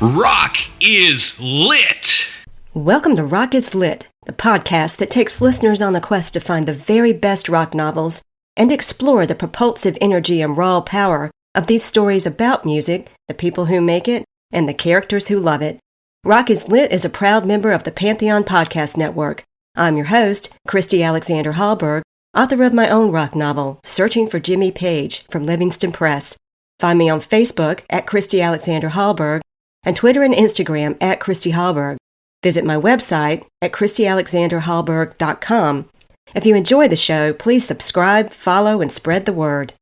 Rock is lit. Welcome to Rock is Lit, the podcast that takes listeners on a quest to find the very best rock novels and explore the propulsive energy and raw power of these stories about music, the people who make it, and the characters who love it. Rock is Lit is a proud member of the Pantheon Podcast Network. I'm your host, Christy Alexander Hallberg, author of my own rock novel, Searching for Jimmy Page, from Livingston Press. Find me on Facebook at Christy Alexander Hallberg and Twitter and Instagram at Christy Hallberg. Visit my website at christyalexanderhallberg.com. If you enjoy the show, please subscribe, follow, and spread the word.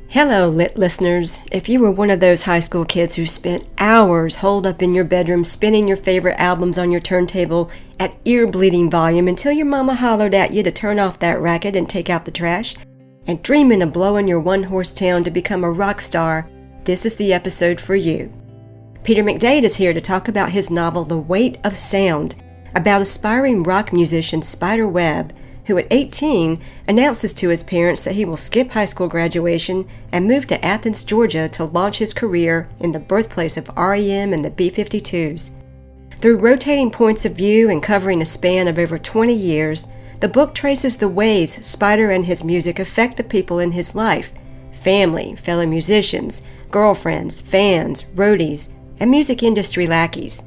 Hello, lit listeners. If you were one of those high school kids who spent hours holed up in your bedroom spinning your favorite albums on your turntable at ear-bleeding volume until your mama hollered at you to turn off that racket and take out the trash, and dreaming of blowing your one-horse town to become a rock star, this is the episode for you. Peter McDade is here to talk about his novel The Weight of Sound, about aspiring rock musician Spider Webb, who at 18 announces to his parents that he will skip high school graduation and move to Athens, Georgia to launch his career in the birthplace of R.E.M. and the B-52s. Through rotating points of view and covering a span of over 20 years, the book traces the ways Spider and his music affect the people in his life: family, fellow musicians, girlfriends, fans, roadies, and music industry lackeys.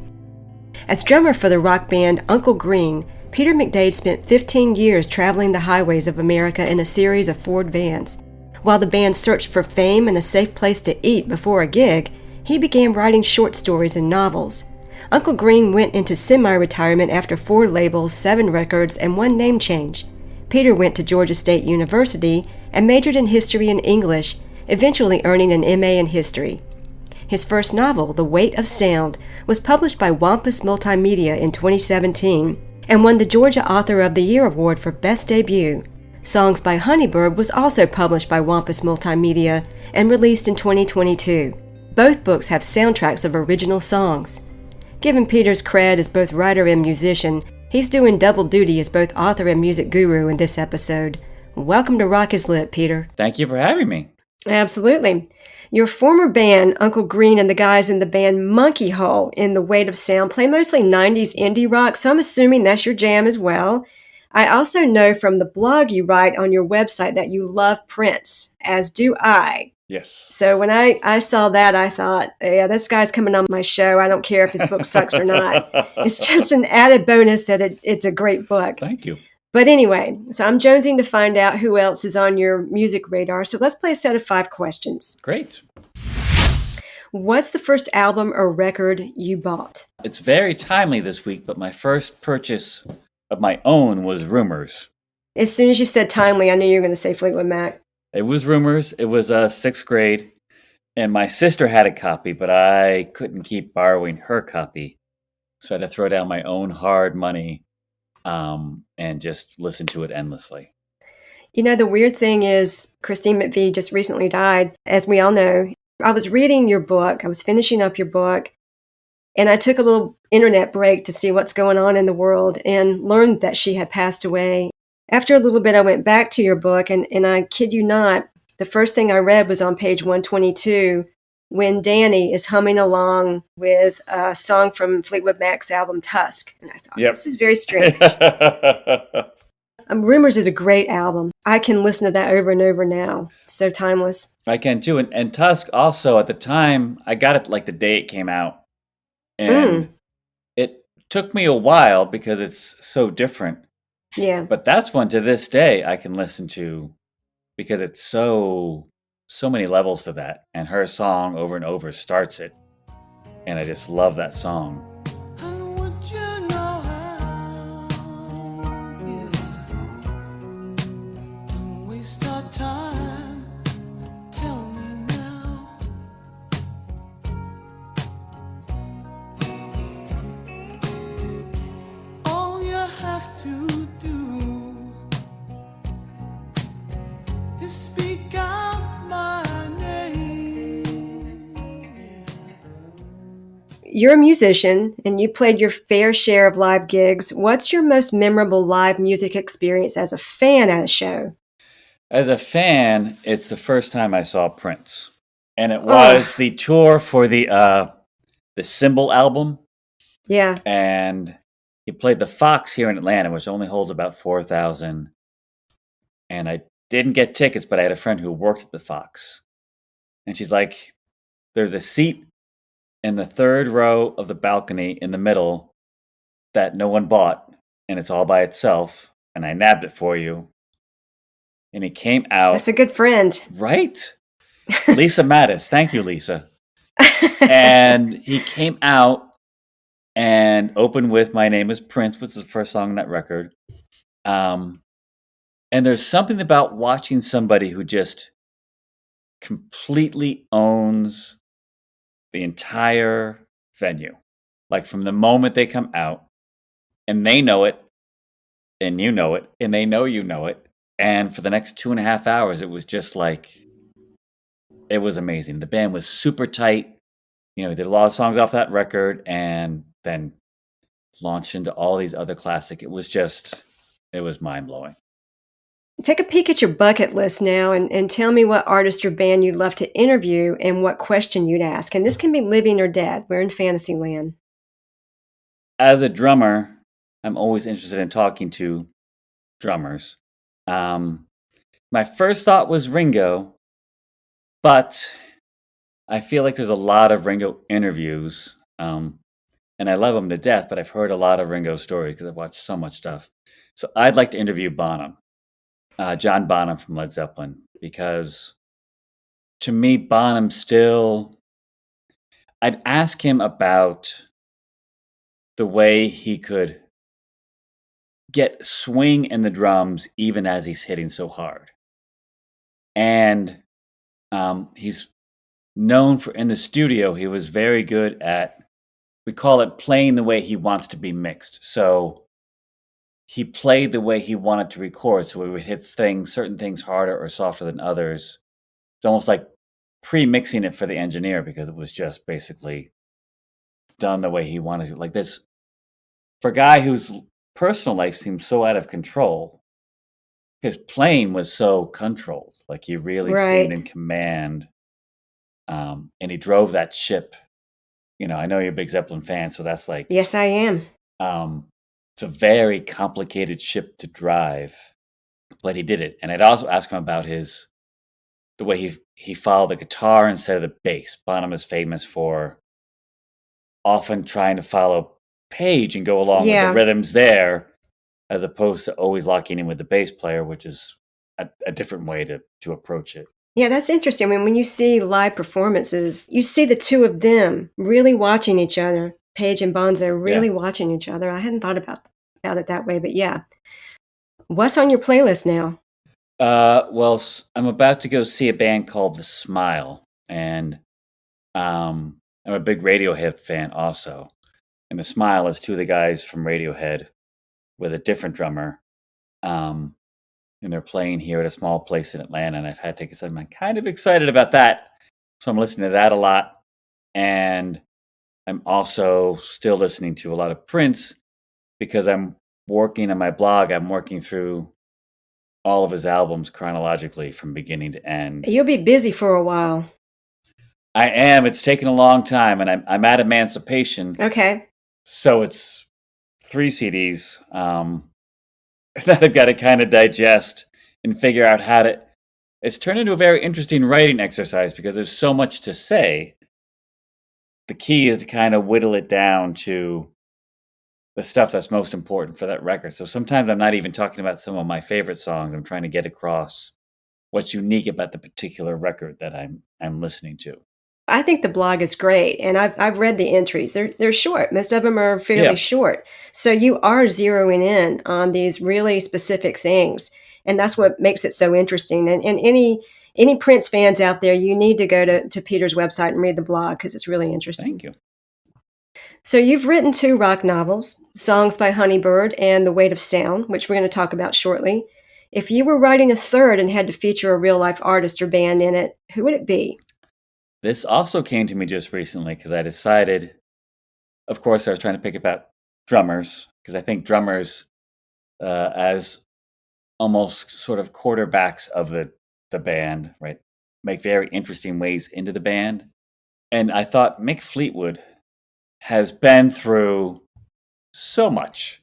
As drummer for the rock band Uncle Green, Peter McDade spent 15 years traveling the highways of America in a series of Ford vans. While the band searched for fame and a safe place to eat before a gig, he began writing short stories and novels. Uncle Green went into semi-retirement after 4 labels, 7 records, and 1 name change. Peter went to Georgia State University and majored in history and English, eventually earning an MA in history. His first novel, The Weight of Sound, was published by Wampus Multimedia in 2017 and won the Georgia Author of the Year Award for Best Debut. Songs by Honeybird was also published by Wampus Multimedia and released in 2022. Both books have soundtracks of original songs. Given Peter's cred as both writer and musician, he's doing double duty as both author and music guru in this episode. Welcome to Rock is Lit, Peter. Thank you for having me. Absolutely. Your former band, Uncle Green, and the guys in the band Monkey Hole in The Weight of Sound play mostly 90s indie rock, so I'm assuming that's your jam as well. I also know from the blog you write on your website that you love Prince, as do I. Yes. So when I saw that, I thought, yeah, this guy's coming on my show. I don't care if his book sucks or not. It's just an added bonus that it's a great book. Thank you. But anyway, so I'm jonesing to find out who else is on your music radar. So let's play a set of 5 questions. Great. What's the first album or record you bought? It's very timely this week, but my first purchase of my own was Rumors. As soon as you said timely, I knew you were going to say Fleetwood Mac. It was Rumors. It was 6th grade, and my sister had a copy, but I couldn't keep borrowing her copy. So I had to throw down my own hard money and just listen to it endlessly. You know, the weird thing is Christine McVie just recently died, as we all know. I was reading your book. I was finishing up your book, and I took a little internet break to see what's going on in the world and learned that she had passed away. After a little bit, I went back to your book, and I kid you not, the first thing I read was on page 122 when Danny is humming along with a song from Fleetwood Mac's album Tusk. And I thought, This is very strange. Rumors is a great album. I can listen to that over and over now. So timeless. I can too. And Tusk also, at the time, I got it like the day it came out. And it took me a while because it's so different. Yeah. But that's one to this day I can listen to because it's so many levels to that. And her song over and over starts it. And I just love that song. You're a musician, and you played your fair share of live gigs. What's your most memorable live music experience as a fan at a show? As a fan, it's the first time I saw Prince. and it Oh, was the tour for the Symbol album, yeah. and he played the Fox here in Atlanta, which only holds about 4,000. And I didn't get tickets, but I had a friend who worked at the Fox, and she's like, "There's a seat in the third row of the balcony in the middle that no one bought, and it's all by itself, and I nabbed it for you." And he came That's out, a good friend. right? Lisa Mattis. Thank you, Lisa. And he came out and opened with "My Name is Prince," which is the first song on that record. Um, and there's something about watching somebody who just completely owns the entire venue. Like from the moment they come out, and they know it, and you know it, and they know you know it. And for the next 2.5 hours, it was just like, it was amazing. The band was super tight. You know, he did a lot of songs off that record and then launched into all these other classic. It was mind blowing. Take a peek at your bucket list now and tell me what artist or band you'd love to interview and what question you'd ask. And this can be living or dead. We're in fantasy land. As a drummer, I'm always interested in talking to drummers. My first thought was Ringo, but I feel like there's a lot of Ringo interviews, and I love him to death, but I've heard a lot of Ringo stories because I've watched so much stuff. So I'd like to interview Bonham, John Bonham from Led Zeppelin, because to me, Bonham still, I'd ask him about the way he could get swing in the drums even as he's hitting so hard. And he's known for in the studio, he was very good at, we call it playing the way he wants to be mixed. So he played the way he wanted to record. So we would hit certain things harder or softer than others. It's almost like pre-mixing it for the engineer because it was just basically done the way he wanted to. Like this, for a guy whose personal life seemed so out of control, his playing was so controlled. Like he really seemed Right. in command. And he drove that ship. You know, I know you're a big Zeppelin fan, so that's like, Yes, I am. it's a very complicated ship to drive, but he did it. And I'd also ask him about the way he followed the guitar instead of the bass. Bonham is famous for often trying to follow Page and go along with the Yeah. rhythms there, as opposed to always locking in with the bass player, which is a different way to approach it. Yeah, that's interesting. I mean, when you see live performances, you see the two of them really watching each other. Paige and Bonzo Yeah. really watching each other. I hadn't thought about it that way, but yeah. What's on your playlist now? Well, I'm about to go see a band called The Smile, and I'm a big Radiohead fan also. And The Smile is two of the guys from Radiohead with a different drummer. Um, and they're playing here at a small place in Atlanta, and I've had tickets. I'm kind of excited about that. So I'm listening to that a lot. And I'm also still listening to a lot of Prince because I'm working on my blog. I'm working through all of his albums chronologically from beginning to end. You'll be busy for a while. I am. It's taken a long time, and I'm at Emancipation. Okay. So it's 3 CDs that I've got to kind of digest and figure out how to. It's turned into a very interesting writing exercise because there's so much to say. The key is to kind of whittle it down to the stuff that's most important for that record. So sometimes I'm not even talking about some of my favorite songs. I'm trying to get across what's unique about the particular record that I'm listening to. I think the blog is great, and I've read the entries. They're short. Most of them are fairly Yeah. short. So you are zeroing in on these really specific things, and that's what makes it so interesting. And any Prince fans out there, you need to go to Peter's website and read the blog because it's really interesting. Thank you. So you've written 2 rock novels, Songs by Honeybird and The Weight of Sound, which we're going to talk about shortly. If you were writing a third and had to feature a real life artist or band in it, who would it be? This also came to me just recently because I decided, of course, I was trying to pick about drummers because I think drummers, as almost sort of quarterbacks of the band, right? make very interesting ways into the band. And I thought Mick Fleetwood has been through so much,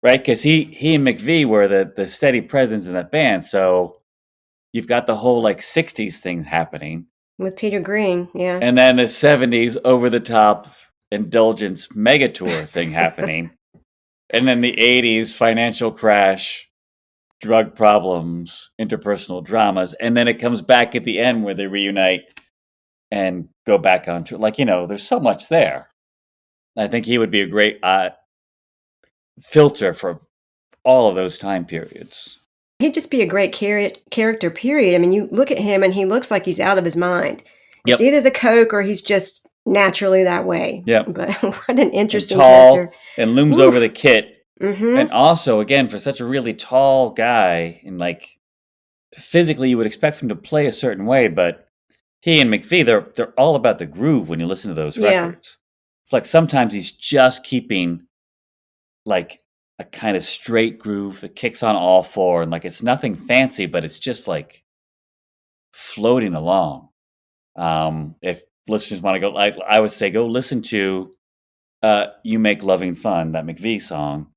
right? Because he and McVie were the steady presence in that band. So you've got the whole like 60s thing happening. With Peter Green, yeah. And then the 70s over the top indulgence mega tour thing happening. And then the 80s financial crash, drug problems, interpersonal dramas. And then it comes back at the end where they reunite and go back on tour. Like, there's so much there. I think he would be a great filter for all of those time periods. He'd just be a great character, period. I mean, you look at him and he looks like he's out of his mind. It's either the coke or he's just naturally that way. Yep. But what an interesting and tall, character. And looms over the kit. Mm-hmm. And also, again, for such a really tall guy, and like physically you would expect him to play a certain way, but he and McVie, they're all about the groove when you listen to those records. It's like sometimes he's just keeping like a kind of straight groove that kicks on all four, and like it's nothing fancy, but it's just like floating along. If listeners want to go, I would say go listen to You Make Loving Fun, that McVie song.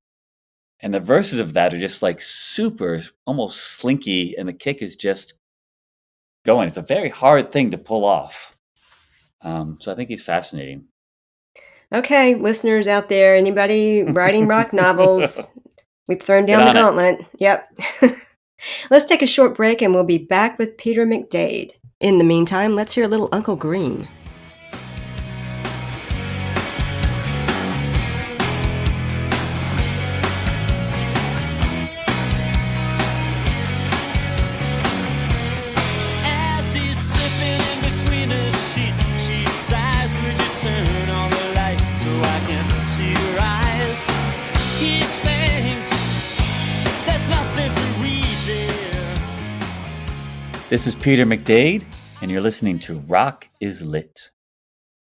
And the verses of that are just like super, almost slinky, and the kick is just going. It's a very hard thing to pull off. So I think he's fascinating. Okay, listeners out there, anybody writing rock novels, we've thrown down the gauntlet. Yep. Let's take a short break and we'll be back with Peter McDade. In the meantime, let's hear a little Uncle Green. This is Peter McDade, and you're listening to Rock is Lit.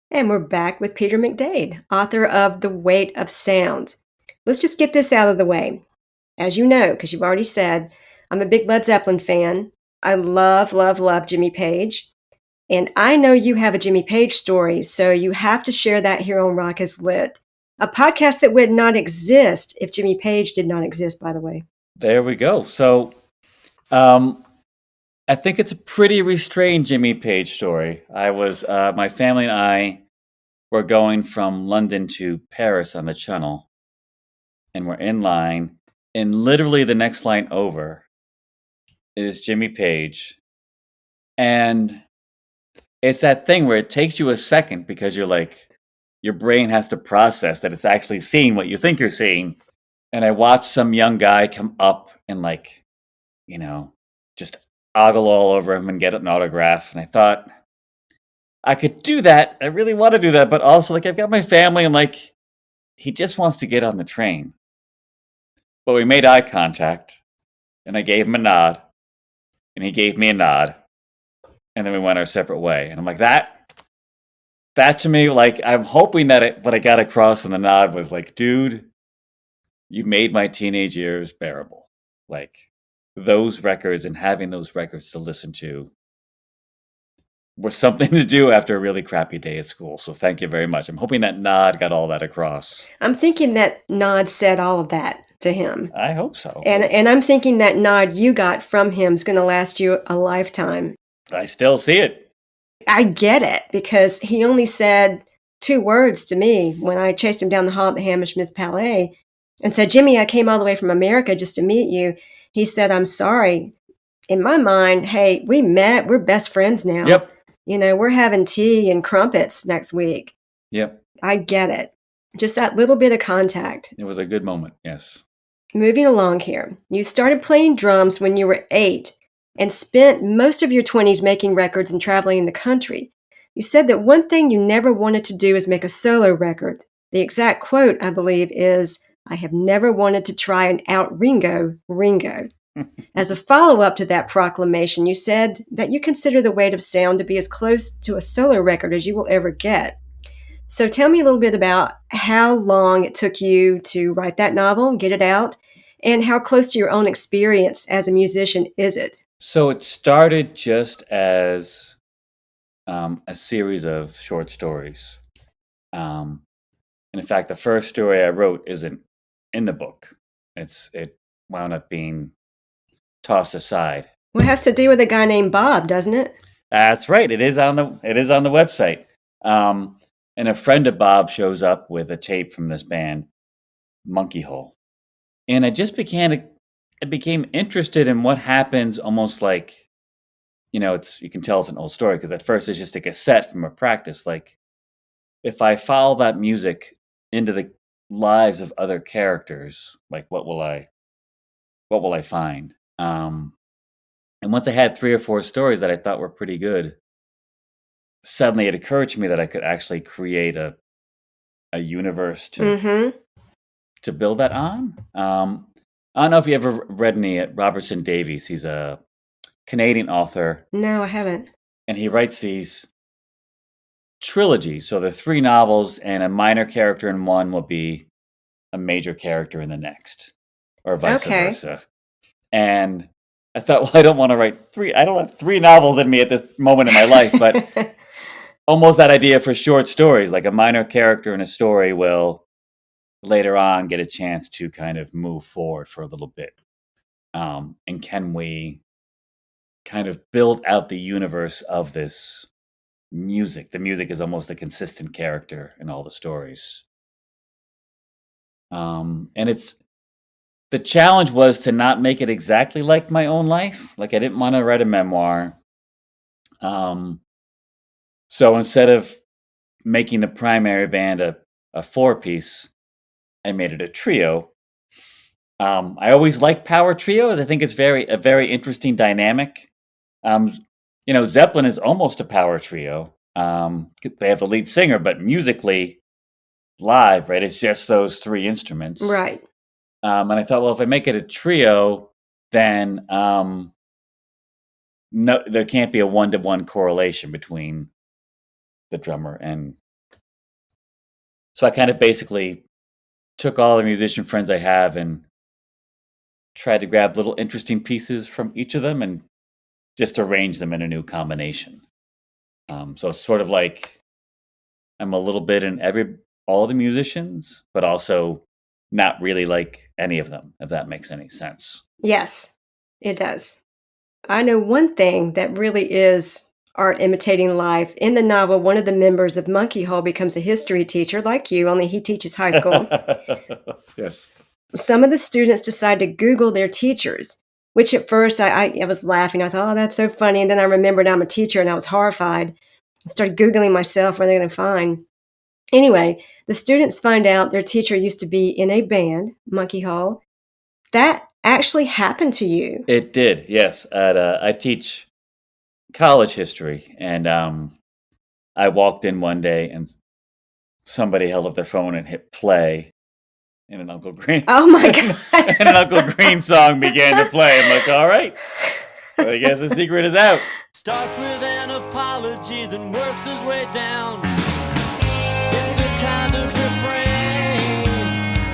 And we're back with Peter McDade, author of The Weight of Sound. Let's just get this out of the way. As you know, because you've already said, I'm a big Led Zeppelin fan. I love, love, love Jimmy Page. And I know you have a Jimmy Page story, so you have to share that here on Rock is Lit. A podcast that would not exist if Jimmy Page did not exist, by the way. There we go. So, I think it's a pretty restrained Jimmy Page story. I was, my family and I were going from London to Paris on the Channel, and we're in line, and literally the next line over is Jimmy Page. And it's that thing where it takes you a second because you're like, your brain has to process that it's actually seeing what you think you're seeing. And I watched some young guy come up and like, just ogle all over him and get an autograph. And I thought, I could do that. I really want to do that. But also, like, I've got my family and like, he just wants to get on the train. But we made eye contact and I gave him a nod and he gave me a nod. And then we went our separate way. And I'm like, that to me, like, I'm hoping that what I got across in the nod was like, dude, you made my teenage years bearable. Like, those records and having those records to listen to were something to do after a really crappy day at school. So thank you very much. I'm hoping that nod got all that across. I'm thinking that nod said all of that to him. I hope so. And I'm thinking that nod you got from him is going to last you a lifetime. I still see it. I get it, because he only said 2 words to me when I chased him down the hall at the Hammersmith Palais and said, Jimmy, I came all the way from America just to meet you. He said, I'm sorry. In my mind, hey, we met. We're best friends now. Yep. We're having tea and crumpets next week. Yep. I get it. Just that little bit of contact. It was a good moment, yes. Moving along here. You started playing drums when you were 8 and spent most of your 20s making records and traveling the country. You said that one thing you never wanted to do is make a solo record. The exact quote, I believe, is, I have never wanted to try and out Ringo. As a follow-up to that proclamation, you said that you consider The Weight of Sound to be as close to a solo record as you will ever get. So tell me a little bit about how long it took you to write that novel, get it out, and how close to your own experience as a musician is it? So it started just as a series of short stories. Um, and in fact, the first story I wrote isn't in the book. It wound up being tossed aside. Well, it has to do with a guy named Bob, doesn't it? That's right. It is on the website. Um, and a friend of Bob shows up with a tape from this band, Monkey Hole, and I became interested in what happens. Almost like it's you can tell it's an old story because at first it's just a cassette from a practice. Like if I follow that music into the lives of other characters, like what will I find? And once I had three or four stories that I thought were pretty good, suddenly it occurred to me that I could actually create a universe to Mm-hmm. to build that on. I don't know if you ever read any Robertson Davies. He's a Canadian author, No, I haven't. and he writes these trilogies. So they're three novels, and a minor character in one will be a major character in the next, or vice Okay. versa. And I thought, well, I don't want to write three. I don't have three novels in me at this moment in my life, but almost that idea for short stories, like a minor character in a story will later on get a chance to kind of move forward for a little bit. And can we kind of build out the universe of this music? The music is almost a consistent character in all the stories. And the challenge was to not make it exactly like my own life. Like I didn't want to write a memoir. Um, so instead of making the primary band a four piece, I made it a trio. I always like power trios. I think it's a very interesting dynamic. Um, Zeppelin is almost a power trio. They have the lead singer, but musically live, right? It's just those three instruments. Right. And I thought, well, if I make it a trio, then no, there can't be a one-to-one correlation between the drummer and. So I kind of basically took all the musician friends I have and tried to grab little interesting pieces from each of them and just arrange them in a new combination. So it's sort of like I'm a little bit in all the musicians, but also not really like any of them, if that makes any sense. Yes, it does. I know one thing that really is art imitating life. In the novel, one of the members of Monkey Hole becomes a history teacher, like you, only he teaches high school. Yes. Some of the students decide to Google their teachers, which at first I was laughing. I thought, oh, that's so funny. And then I remembered I'm a teacher and I was horrified. I started Googling myself what they're going to find. Anyway, the students find out their teacher used to be in a band, Monkey Hall. That actually happened to you. It did, yes. I teach college history, and I walked in one day and somebody held up their phone and hit play, and an Uncle Green. Oh my God. And an Uncle Green song began to play. I'm like, all right, well, I guess the secret is out. Starts with an apology, then works his way down. It's a kind of refrain,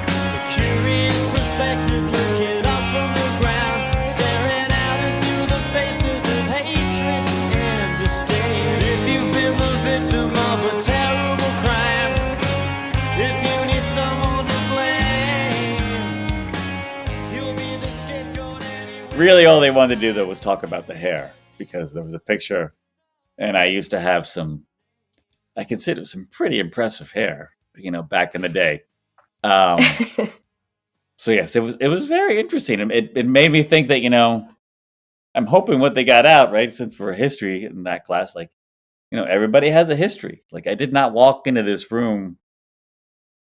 a curious perspective, looking up from the ground, staring out into the faces of hatred and disdain. If you've been the victim of a terrible crime, if you need someone to blame, you'll be the scapegoat anyway. Really, all they wanted to do though was talk about the hair, because there was a picture, and I used to have I consider some pretty impressive hair, back in the day. So yes, it was very interesting. It made me think that I'm hoping what they got out, right, since we're history in that class, like everybody has a history. Like I did not walk into this room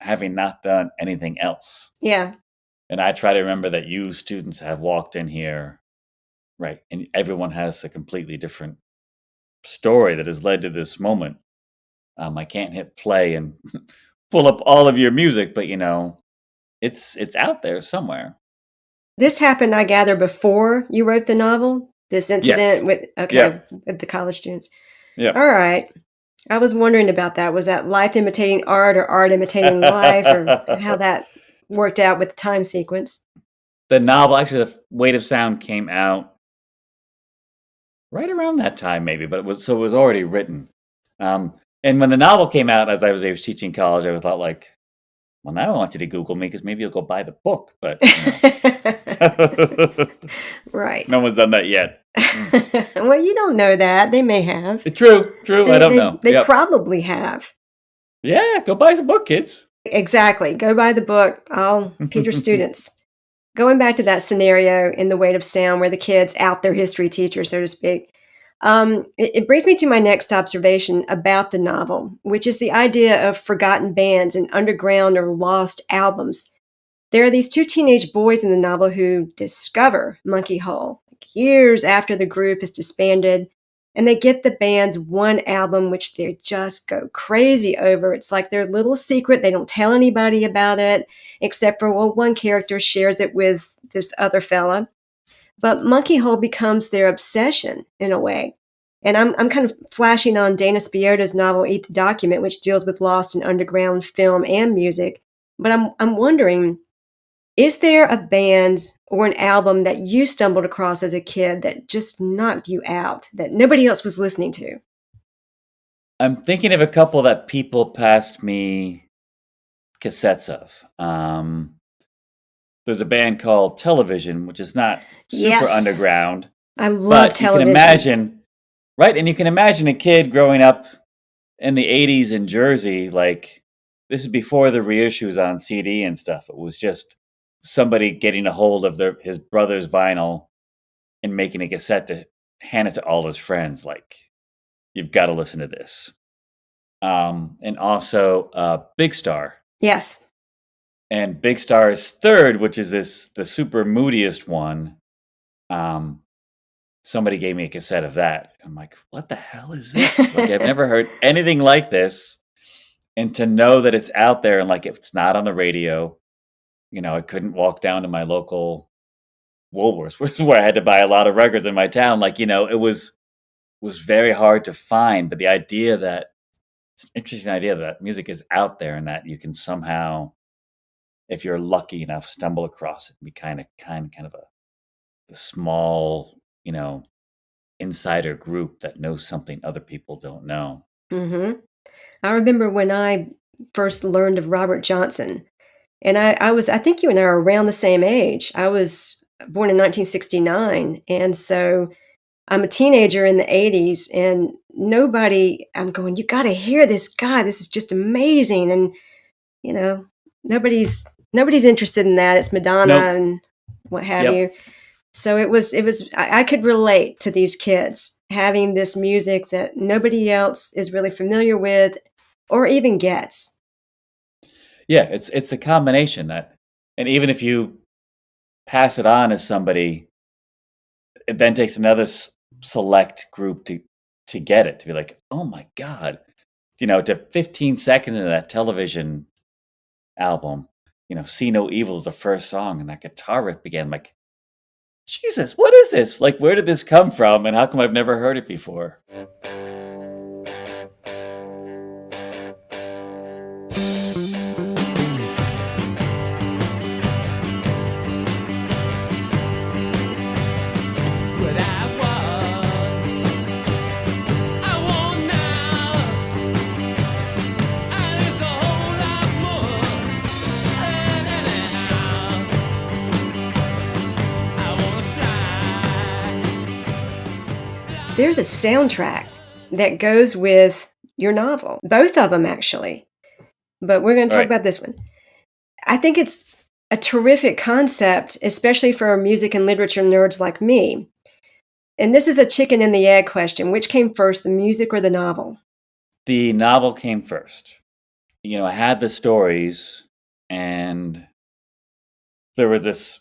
having not done anything else. Yeah. And I try to remember that you students have walked in here, right, and everyone has a completely different story that has led to this moment. I can't hit play and pull up all of your music, but it's out there somewhere. This happened, I gather, before you wrote the novel? This incident Yes. with the college students. Yeah. All right. I was wondering about that. Was that life imitating art or art imitating life, or how that worked out with the time sequence? The novel, actually, The Weight of Sound came out right around that time, maybe, but it was already written. And when the novel came out, as I was teaching college, I was thought like, well, now I want you to Google me because maybe you'll go buy the book. But Right. no one's done that yet. Well, you don't know that. They may have. True. I don't know. They Yep. probably have. Yeah, go buy some book, kids. Exactly. Go buy the book. I'll Peter students. Going back to that scenario in The Weight of Sound where the kids out their history teacher, so to speak, it brings me to my next observation about the novel, which is the idea of forgotten bands and underground or lost albums. There are these two teenage boys in the novel who discover Monkey Hole years after the group is disbanded, and they get the band's one album, which they just go crazy over. It's like their little secret. They don't tell anybody about it, except for, well, one character shares it with this other fella. But Monkey Hole becomes their obsession in a way. And I'm kind of flashing on Dana Spiotta's novel Eat the Document, which deals with lost and underground film and music. But I'm wondering, is there a band or an album that you stumbled across as a kid that just knocked you out, that nobody else was listening to? I'm thinking of a couple that people passed me cassettes of. There's a band called Television, which is not super Yes. underground. I love But Television. you can imagine, right? And you can imagine a kid growing up in the 80s in Jersey, like, this is before the reissues on CD and stuff. It was just somebody getting a hold of his brother's vinyl and making a cassette to hand it to all his friends. Like, you've got to listen to this. And also Big Star. Yes. And Big Star's third, which is the super moodiest one, somebody gave me a cassette of that. I'm like, what the hell is this? Like, I've never heard anything like this. And to know that it's out there and like if it's not on the radio, I couldn't walk down to my local Woolworths, which is where I had to buy a lot of records in my town. Like, it was very hard to find. But it's an interesting idea that music is out there and that you can somehow, if you're lucky enough, stumble across it and be kind of the small, insider group that knows something other people don't know. Mm-hmm. I remember when I first learned of Robert Johnson, and I think you and I are around the same age. I was born in 1969, and so I'm a teenager in the 80s, and I'm going, you got to hear this guy. This is just amazing. And, nobody's interested in that. It's Madonna Nope. and what have Yep. you. So I could relate to these kids having this music that nobody else is really familiar with or even gets. Yeah, it's the combination and even if you pass it on as somebody, it then takes another select group to get it, to be like, oh my God, to 15 seconds into that Television album, See No Evil is the first song and that guitar riff began, like, Jesus, what is this? Like, where did this come from? And how come I've never heard it before? What I was, I want now, and it's a whole lot more. And anyhow, I wanna fly. There's a soundtrack that goes with your novel, both of them actually. But we're going to talk Right. about this one. I think it's a terrific concept, especially for music and literature nerds like me. And this is a chicken and the egg question. Which came first, the music or the novel? The novel came first. I had the stories, and there was this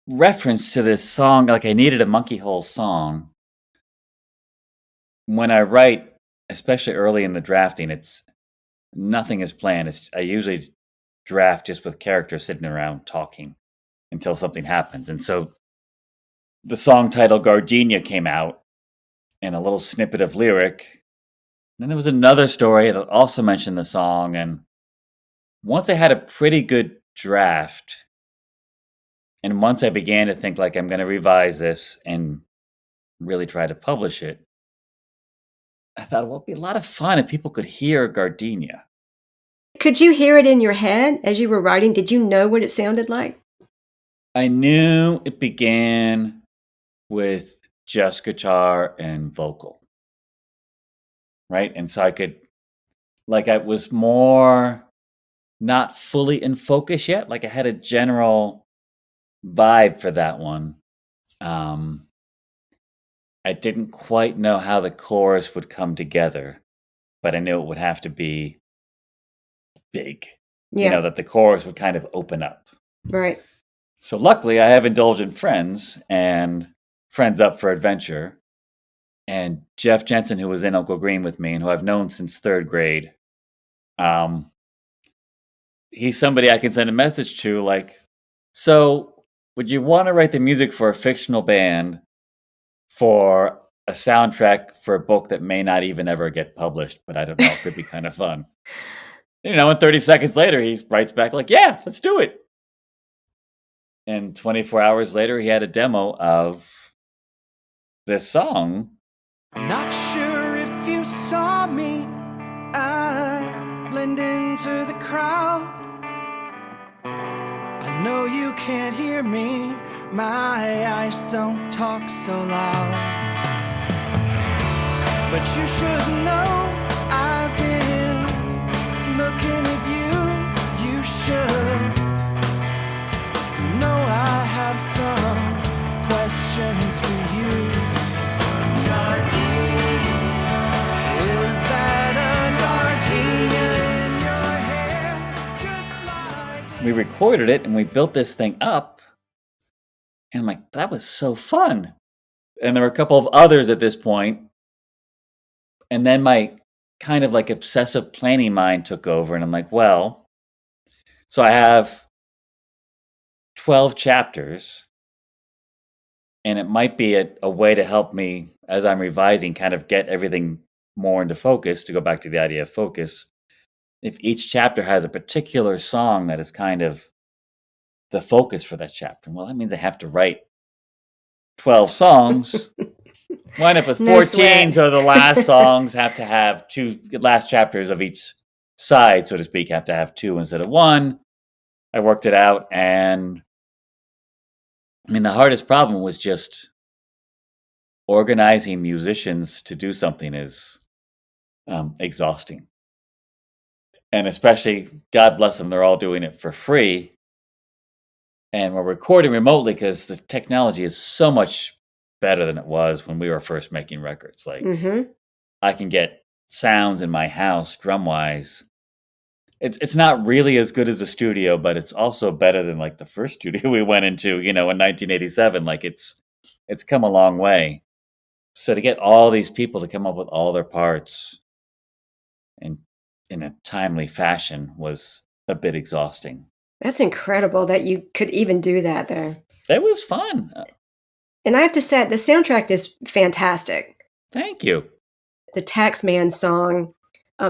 reference to this song, like I needed a Monkey Hole song. When I write, especially early in the drafting, nothing is planned. I usually draft just with characters sitting around talking until something happens. And so the song title Gardenia came out and a little snippet of lyric. Then there was another story that also mentioned the song. And once I had a pretty good draft, and once I began to think like I'm going to revise this and really try to publish it, I thought, well, it'd be a lot of fun if people could hear Gardenia. Could you hear it in your head as you were writing? Did you know what it sounded like? I knew it began with just guitar and vocal, right? And so I could, like, I was more not fully in focus yet. Like, I had a general vibe for that one. I didn't quite know how the chorus would come together, but I knew it would have to be big, Yeah, that the chorus would kind of open up. right. So luckily, I have indulgent friends and friends up for adventure. And Jeff Jensen, who was in Uncle Green with me and who I've known since third grade, he's somebody I can send a message to, like, so would you want to write the music for a fictional band for a soundtrack for a book that may not even ever get published, but I don't know, it could be kind of fun. And 30 seconds later, he writes back like, yeah, let's do it. And 24 hours later, he had a demo of this song. Not sure if you saw me, I blend into the crowd. I know you can't hear me, my eyes don't talk so loud. But you should know I've been looking at you, you should know I have some questions for you. Is that a gardenia in your hair? Just like We recorded it and we built this thing up. And I'm like, that was so fun. And there were a couple of others at this point. And then my kind of like obsessive planning mind took over. And I'm like, well, so I have 12 chapters. And it might be a way to help me as I'm revising, kind of get everything more into focus, to go back to the idea of focus. If each chapter has a particular song that is kind of the focus for that chapter, well, that means I have to write 12 songs. Wind up with No 14, sweat. so the last songs have to have two, last chapters of each side, so to speak, have to have two instead of one. I worked it out, and I mean, the hardest problem was just organizing musicians to do something is exhausting. And especially, God bless them, they're all doing it for free. And we're recording remotely because the technology is so much better than it was when we were first making records. Like, Mm-hmm. I can get sounds in my house, drum-wise. It's not really as good as a studio, but it's also better than like the first studio we went into, in 1987. Like, it's come a long way. So to get all these people to come up with all their parts and in a timely fashion was a bit exhausting. That's incredible that you could even do that there. It was fun. And I have to say, the soundtrack is fantastic. Thank you. The Taxman song,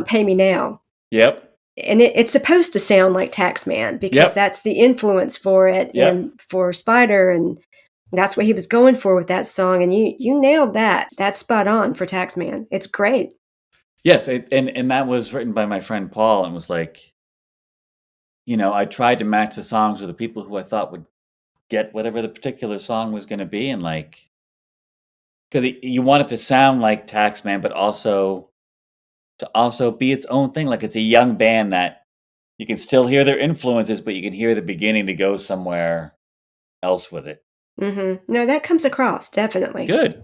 Pay Me Now. Yep. And it's supposed to sound like Taxman because Yep. that's the influence for it Yep. and for Spider. And that's what he was going for with that song. And you nailed that. That's spot on for Taxman. It's great. Yes, and that was written by my friend Paul, and was like, I tried to match the songs with the people who I thought would get whatever the particular song was going to be, and like, because you want it to sound like Taxman, but also to be its own thing. Like, it's a young band that you can still hear their influences, but you can hear the beginning to go somewhere else with it. Mm-hmm. No, that comes across, definitely. Good.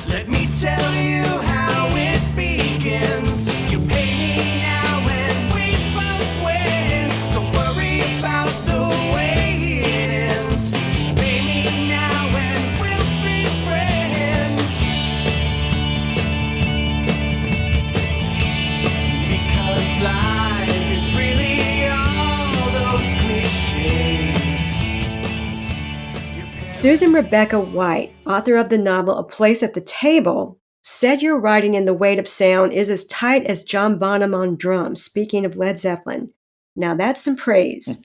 let me tell you how it begins. You pay me now and we both win. Don't worry about the way it ends. Just pay me now and we'll be friends. Because life is really all those cliches. Susan Rebecca White, author of the novel A Place at the Table, said your writing in The Weight of Sound is as tight as John Bonham on drums, speaking of Led Zeppelin. Now that's some praise.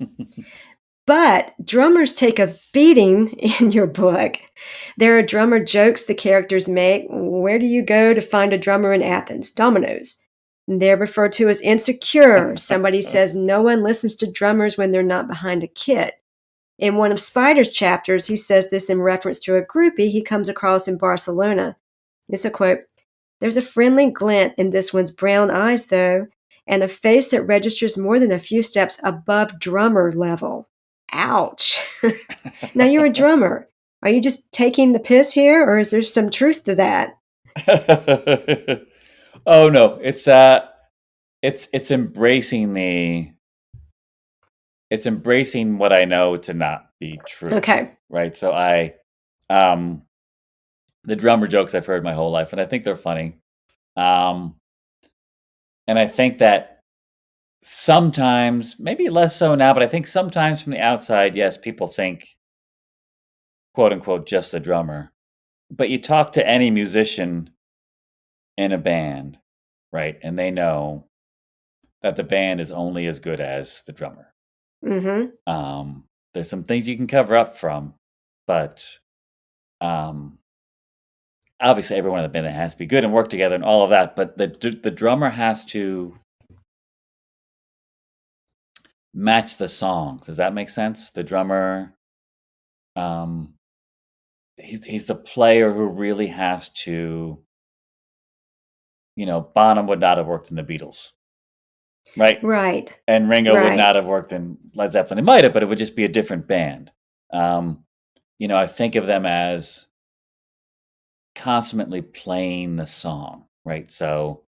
But drummers take a beating in your book. There are drummer jokes the characters make. Where do you go to find a drummer in Athens? Domino's. They're referred to as insecure. Somebody says no one listens to drummers when they're not behind a kit. In one of Spider's chapters, he says this in reference to a groupie he comes across in Barcelona. It's a quote. There's a friendly glint in this one's brown eyes, though, and a face that registers more than a few steps above drummer level. Ouch. Now, you're a drummer. Are you just taking the piss here, or is there some truth to that? Oh no, it's embracing what I know to not be true. Okay. Right. So the drummer jokes I've heard my whole life, and I think they're funny. And I think that sometimes, maybe less so now, but I think sometimes from the outside, yes, people think, quote unquote, just the drummer. But you talk to any musician in a band, right? And they know that the band is only as good as the drummer. Mm-hmm. There's some things you can cover up from, but obviously everyone in the band has to be good and work together and all of that. But the drummer has to match the song. Does that make sense? The drummer, he's the player who really has to. Bonham would not have worked in the Beatles, right? Right. And Ringo would Right. not have worked in Led Zeppelin. It might have, but it would just be a different band. I think of them as constantly playing the song, right? So,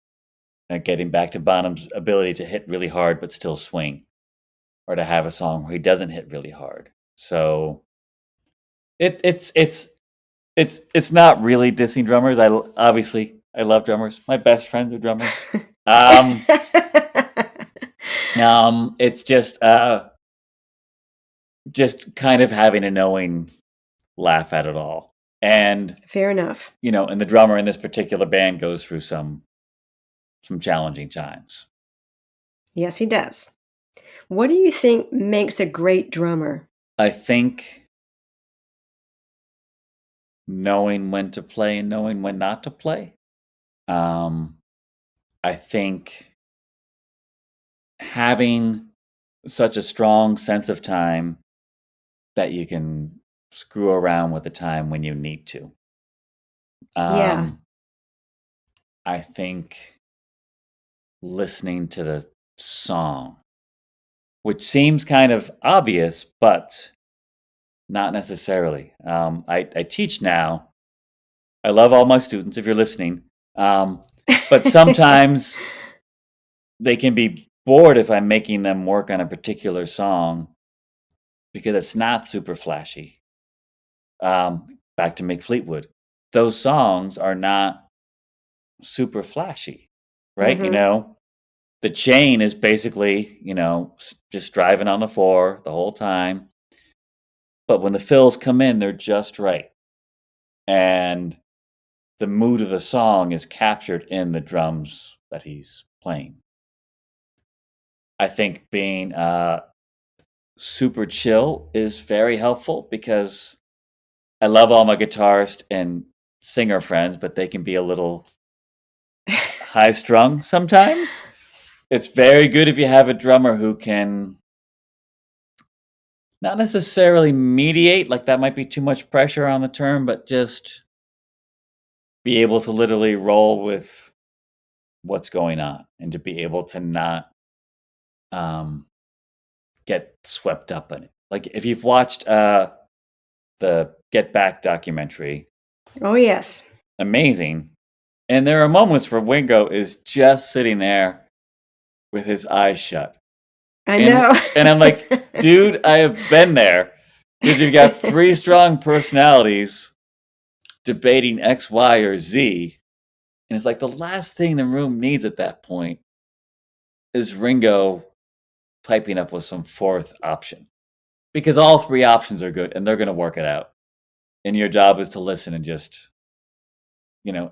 getting back to Bonham's ability to hit really hard but still swing, or to have a song where he doesn't hit really hard. So, it's not really dissing drummers. I love drummers. My best friends are drummers. It's just kind of having a knowing laugh at it all. And Fair enough. And the drummer in this particular band goes through some challenging times. Yes, he does. What do you think makes a great drummer? I think knowing when to play and knowing when not to play. I think having such a strong sense of time that you can screw around with the time when you need to. Yeah. I think listening to the song, which seems kind of obvious, but not necessarily. I teach now. I love all my students, if you're listening. But sometimes they can be bored if I'm making them work on a particular song because it's not super flashy. Back to Mick Fleetwood. Those songs are not super flashy, right? Mm-hmm. The chain is basically, just driving on the floor the whole time. But when the fills come in, they're just right. And the mood of the song is captured in the drums that he's playing. I think being super chill is very helpful because I love all my guitarist and singer friends, but they can be a little high strung sometimes. It's very good if you have a drummer who can not necessarily mediate, like that might be too much pressure on the term, but just be able to literally roll with what's going on and to be able to not get swept up in it. Like if you've watched the Get Back documentary. Oh, yes. Amazing. And there are moments where Ringo is just sitting there with his eyes shut. I know. And I'm like, dude, I have been there. Because you've got three strong personalities debating X, Y, or Z. And it's like the last thing the room needs at that point is Ringo piping up with some fourth option. Because all three options are good and they're going to work it out. And your job is to listen and just,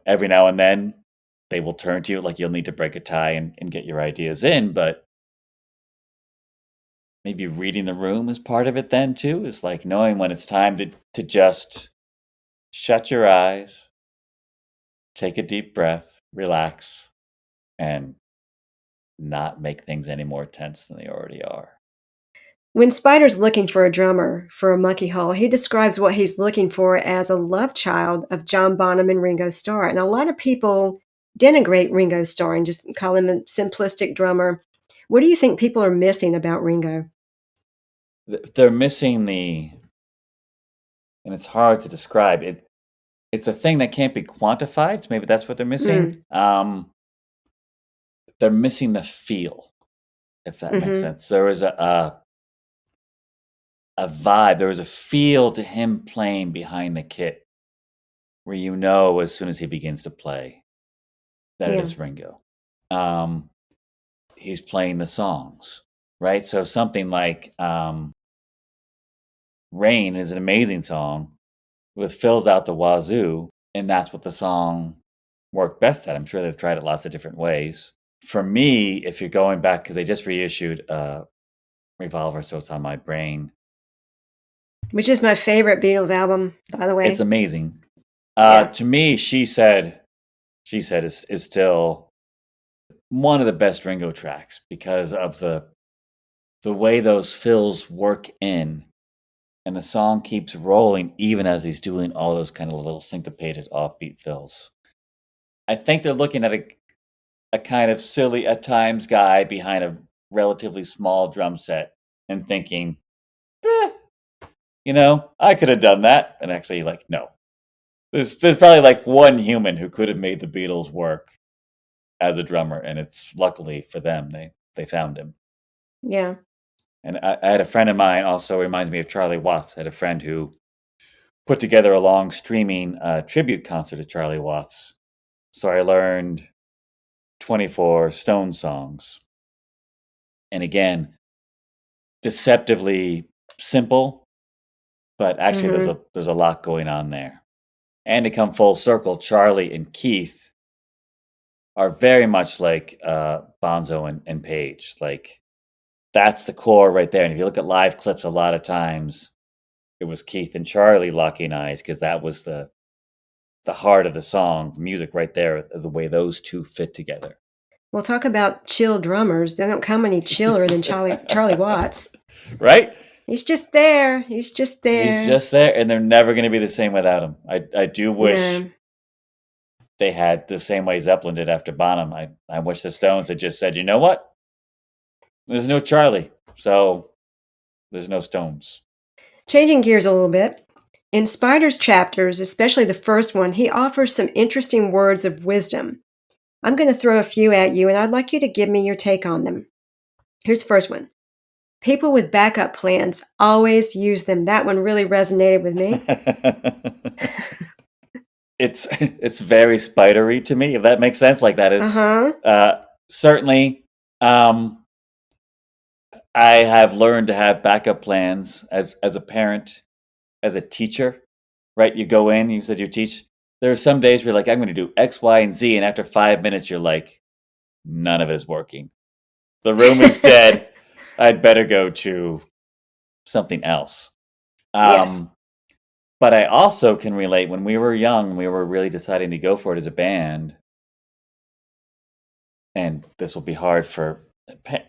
every now and then they will turn to you, like you'll need to break a tie and get your ideas in. But maybe reading the room is part of it then too. It's like knowing when it's time to just shut your eyes, take a deep breath, relax, and not make things any more tense than they already are. When Spider's looking for a drummer for a Monkey Hall, he describes what he's looking for as a love child of John Bonham and Ringo Starr. And a lot of people denigrate Ringo Starr and just call him a simplistic drummer. What do you think people are missing about Ringo? They're missing and it's hard to describe it. It's a thing that can't be quantified. So maybe that's what they're missing. They're missing the feel, if that makes sense. There was a vibe. There was a feel to him playing behind the kit, where you know as soon as he begins to play that it is Ringo. He's playing the songs, right? So something like Rain is an amazing song with fills out the wazoo, and that's what the song worked best at. I'm sure they've tried it lots of different ways. For me, if you're going back, because they just reissued Revolver, so it's on my brain. Which is my favorite Beatles album, by the way. It's amazing. To me, She Said is still one of the best Ringo tracks because of the way those fills work in, and the song keeps rolling even as he's doing all those kind of little syncopated offbeat fills. I think they're looking at a kind of silly at times guy behind a relatively small drum set and thinking, I could have done that. And actually, like, no. There's probably like one human who could have made the Beatles work as a drummer, and it's luckily for them they found him. Yeah. And I had a friend of mine, also reminds me of Charlie Watts. I had a friend who put together a long streaming tribute concert to Charlie Watts. So I learned 24 Stone songs. And again, deceptively simple, but actually there's a lot going on there. And to come full circle, Charlie and Keith are very much like Bonzo and Page. Like, that's the core right there. And if you look at live clips, a lot of times it was Keith and Charlie locking eyes because that was the heart of the song, the music right there, the way those two fit together. Well, talk about chill drummers. They don't come any chiller than Charlie Watts. Right? He's just there. He's just there. And they're never going to be the same without him. I do wish they had the same way Zeppelin did after Bonham. I wish the Stones had just said, you know what? There's no Charlie, so there's no Stones. Changing gears a little bit. In Spider's chapters, especially the first one, he offers some interesting words of wisdom. I'm going to throw a few at you, and I'd like you to give me your take on them. Here's the first one. People with backup plans always use them. That one really resonated with me. It's very spidery to me, if that makes sense. Like, that is certainly. I have learned to have backup plans as a parent, as a teacher, right? You go in, you said you teach. There are some days where you're like, I'm going to do X, Y, and Z. And after 5 minutes, you're like, none of it is working. The room is dead. I'd better go to something else. Yes. But I also can relate when we were young, we were really deciding to go for it as a band. And this will be hard for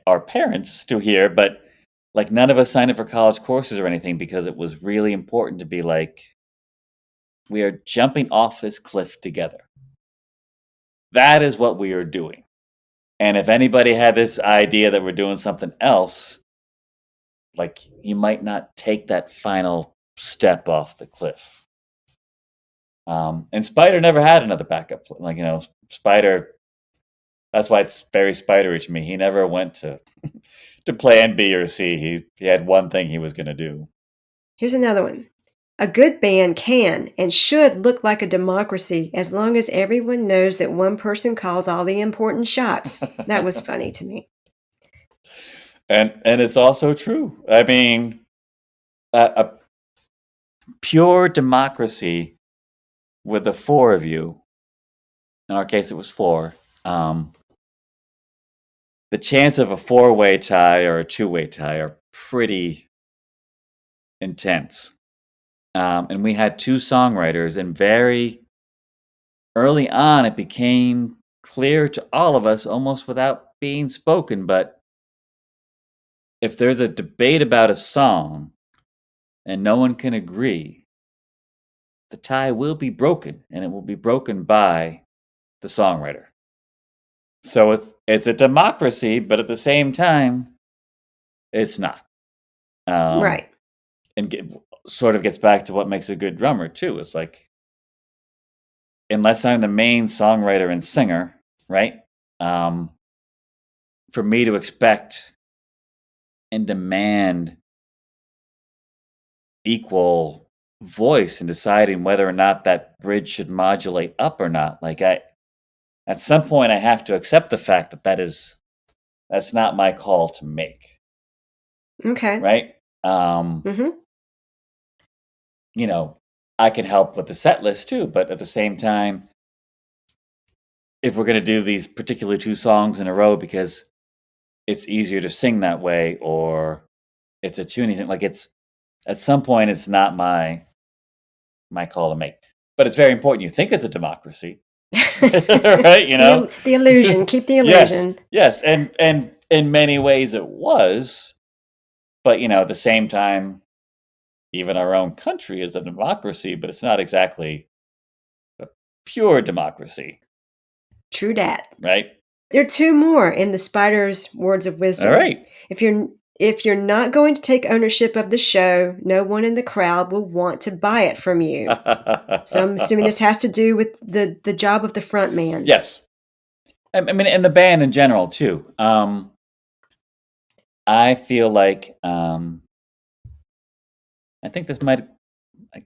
our parents to hear, but like, none of us signed up for college courses or anything because it was really important to be like, we are jumping off this cliff together. That is what we are doing. And if anybody had this idea that we're doing something else, like, you might not take that final step off the cliff. And Spider never had another backup. Like, Spider, that's why it's very spidery to me. He never went to plan B or C. He had one thing he was going to do. Here's another one. A good band can and should look like a democracy as long as everyone knows that one person calls all the important shots. That was funny to me. And it's also true. I mean, a pure democracy with the four of you, in our case it was four, the chance of a four-way tie or a two-way tie are pretty intense. And we had two songwriters, and very early on, it became clear to all of us, almost without being spoken, but if there's a debate about a song and no one can agree, the tie will be broken, and it will be broken by the songwriter. So it's a democracy, but at the same time, it's not. Right. And sort of gets back to what makes a good drummer too. It's like, unless I'm the main songwriter and singer, right? For me to expect and demand equal voice in deciding whether or not that bridge should modulate up or not, like at some point I have to accept the fact that that's not my call to make, Okay. right? Mm-hmm. You know, I can help with the set list too, but at the same time, if we're going to do these particular two songs in a row because it's easier to sing that way, or it's a tuning thing, like it's at some point it's not my call to make. But it's very important. You think it's a democracy, right? You know, the illusion. Keep the illusion. Yes, and in many ways it was, but at the same time, even our own country is a democracy, but it's not exactly a pure democracy. True dat. Right. There are two more in the Spider's words of wisdom. All right. If you're not going to take ownership of the show, no one in the crowd will want to buy it from you. So I'm assuming this has to do with the job of the front man. Yes. I mean, and the band in general too. I feel like I think I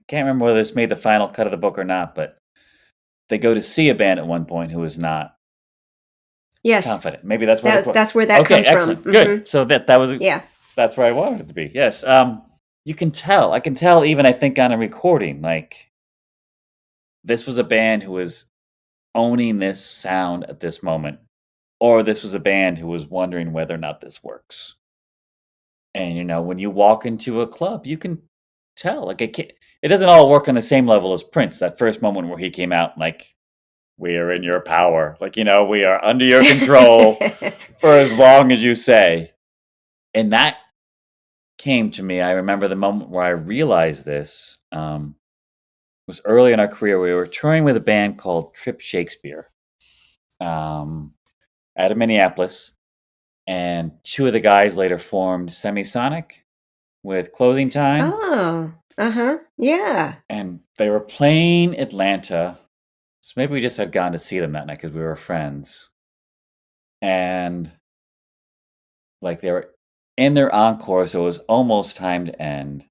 can't remember whether this made the final cut of the book or not, but they go to see a band at one point who is not confident. Maybe that's where that's where that comes excellent. from. Good. So that was that's where I wanted it to be. Yes. You can tell. I can tell even I think on a recording, like this was a band who was owning this sound at this moment, or this was a band who was wondering whether or not this works. And when you walk into a club, you can tell. Like it doesn't all work on the same level as Prince. That first moment where he came out, like, "We are in your power," like we are under your control for as long as you say. And that came to me. I remember the moment where I realized this. Was early in our career. We were touring with a band called Trip Shakespeare, out of Minneapolis. And two of the guys later formed Semisonic with Closing Time. Oh, yeah. And they were playing Atlanta. So maybe we just had gone to see them that night because we were friends. And like they were in their encore, so it was almost time to end.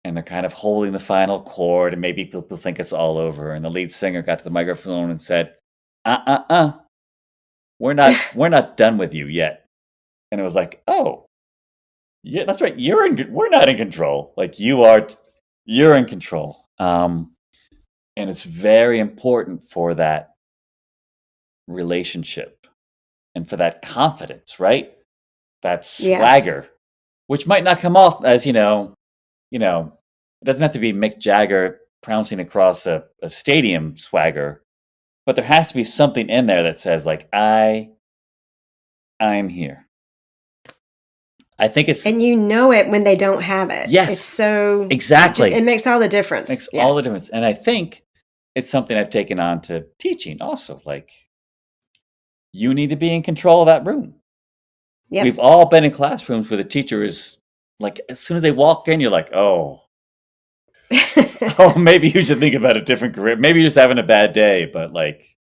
And they're kind of holding the final chord, and maybe people think it's all over. And the lead singer got to the microphone and said, we're not done with you yet. And it was like, oh, yeah, that's right. We're not in control. Like you're in control. And it's very important for that relationship and for that confidence, right? That swagger, which might not come off as, it doesn't have to be Mick Jagger pouncing across a stadium swagger, but there has to be something in there that says like, I'm here. I think it's... And it when they don't have it. Yes. It's so... Exactly. It makes all the difference. Makes all the difference. And I think it's something I've taken on to teaching also. Like, you need to be in control of that room. Yep. We've all been in classrooms where the teacher is like, as soon as they walk in, you're like, oh, maybe you should think about a different career. Maybe you're just having a bad day, but like,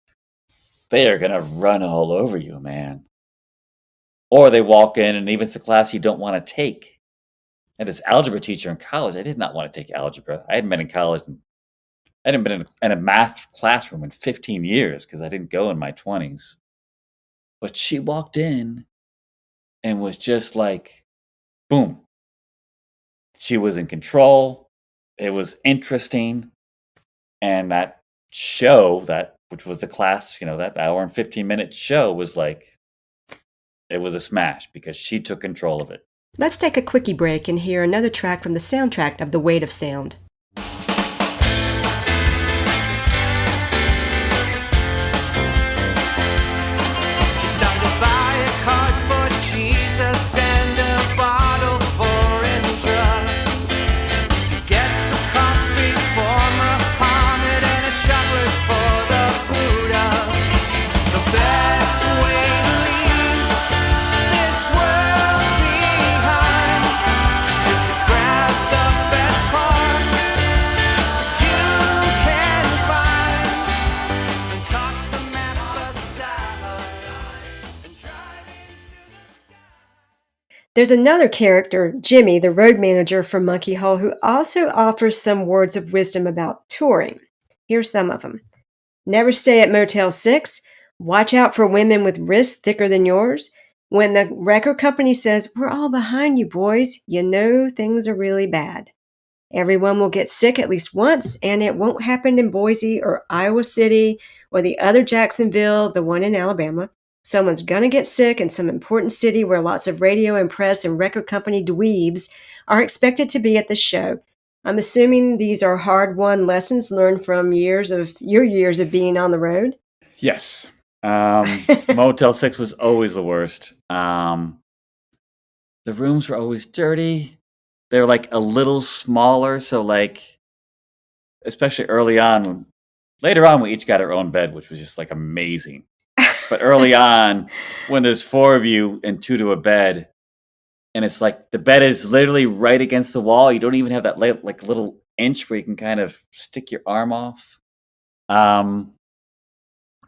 they are going to run all over you, man. Or they walk in and even it's a class you don't want to take. And this algebra teacher in college, I did not want to take algebra. I hadn't been in college. I hadn't been in a math classroom in 15 years because I didn't go in my 20s. But she walked in and was just like, boom. She was in control. It was interesting. And that show, which was the class, that hour and 15-minute show was like, it was a smash because she took control of it. Let's take a quickie break and hear another track from the soundtrack of The Weight of Sound. It's time to buy a card for Jesus and a bottle for Indra. Get some coffee for Muhammad and a chocolate for the Buddha. The best way to leave this world behind is to grab the best cards you can find and toss the map aside and drive into the sky. There's another character, Jimmy, the road manager from Monkey Hall, who also offers some words of wisdom about touring. Here's some of them. Never stay at Motel 6. Watch out for women with wrists thicker than yours. When the record company says, "We're all behind you, boys," you know things are really bad. Everyone will get sick at least once, and it won't happen in Boise or Iowa City or the other Jacksonville, the one in Alabama. Someone's gonna get sick in some important city where lots of radio and press and record company dweebs are expected to be at the show. I'm assuming these are hard-won lessons learned from your years of being on the road. Yes. Motel 6 was always the worst. The rooms were always dirty. They were like a little smaller, so like, especially early on. Later on, we each got our own bed, which was just like amazing. But early on, when there's 4 of you and 2 to a bed, and it's like the bed is literally right against the wall. You don't even have that like little inch where you can kind of stick your arm off.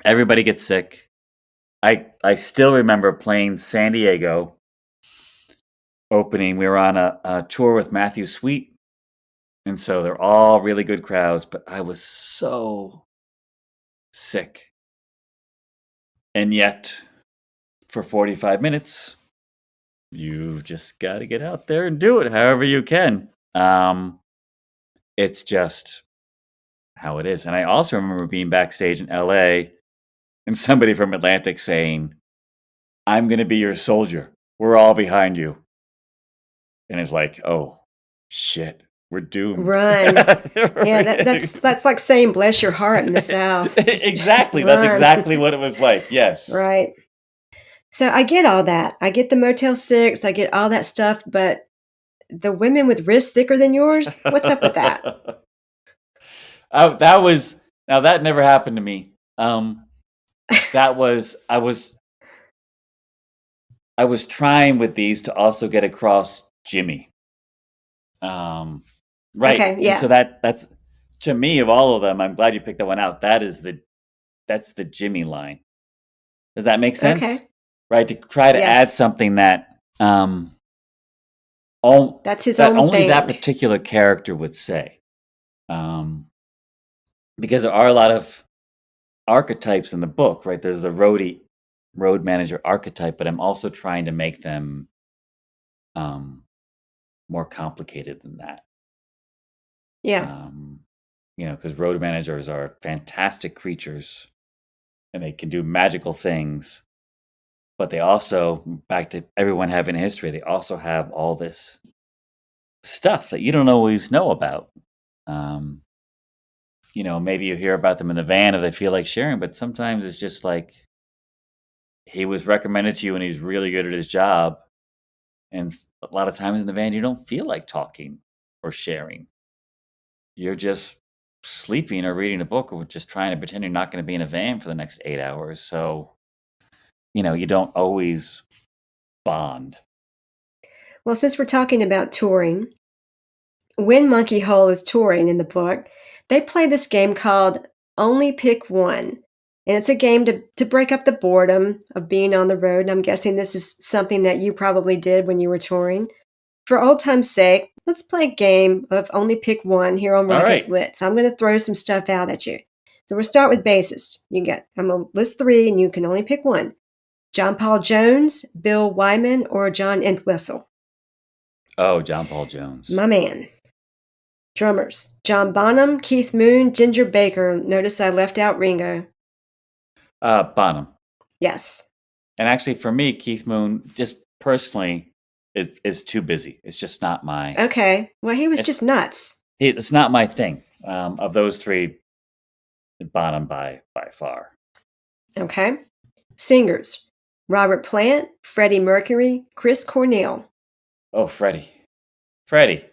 Everybody gets sick. I still remember playing San Diego opening. We were on a tour with Matthew Sweet, and so they're all really good crowds. But I was so sick. And yet, for 45 minutes, you've just got to get out there and do it however you can. It's just how it is. And I also remember being backstage in LA and somebody from Atlantic saying, "I'm going to be your soldier. We're all behind you." And it's like, oh, shit, we're doomed. Run. Yeah, that's like saying "bless your heart" in the South. Just Exactly. run. That's exactly what it was like. Yes. Right. So I get all that. I get the Motel 6. I get all that stuff. But the women with wrists thicker than yours? What's up with that? That never happened to me. I was trying with these to also get across Jimmy. Right. Okay, And yeah. so that's, to me, of all of them, I'm glad you picked that one out. That's the Jimmy line. Does that make sense? Okay. Right, to try to Yes. add something that That's his that own only thing. that particular character would say. Because there are a lot of archetypes in the book, right? There's the road manager archetype, but I'm also trying to make them more complicated than that. Yeah. Because road managers are fantastic creatures and they can do magical things, but they also, back to everyone having a history, they also have all this stuff that you don't always know about. Maybe you hear about them in the van if they feel like sharing, but sometimes it's just like he was recommended to you and he's really good at his job. And a lot of times in the van, you don't feel like talking or sharing. You're just sleeping or reading a book or just trying to pretend you're not going to be in a van for the next 8 hours. So, you don't always bond. Well, since we're talking about touring, when Monkey Hole is touring in the book, they play this game called Only Pick One. And it's a game to break up the boredom of being on the road. And I'm guessing this is something that you probably did when you were touring. For old time's sake, let's play a game of Only Pick One here on All Rockets right. Lit. So I'm going to throw some stuff out at you. So we'll start with bassist. I'm going to list 3 and you can only pick one. John Paul Jones, Bill Wyman, or John Entwistle? Oh, John Paul Jones. My man. Drummers. John Bonham, Keith Moon, Ginger Baker. Notice I left out Ringo. Bonham. Yes. And actually, for me, Keith Moon, just personally, it's too busy. It's just not my. Okay. Well, he was It's- just nuts. It's not my thing. Of those three, Bonham by far. Okay. Singers: Robert Plant, Freddie Mercury, Chris Cornell. Oh, Freddie.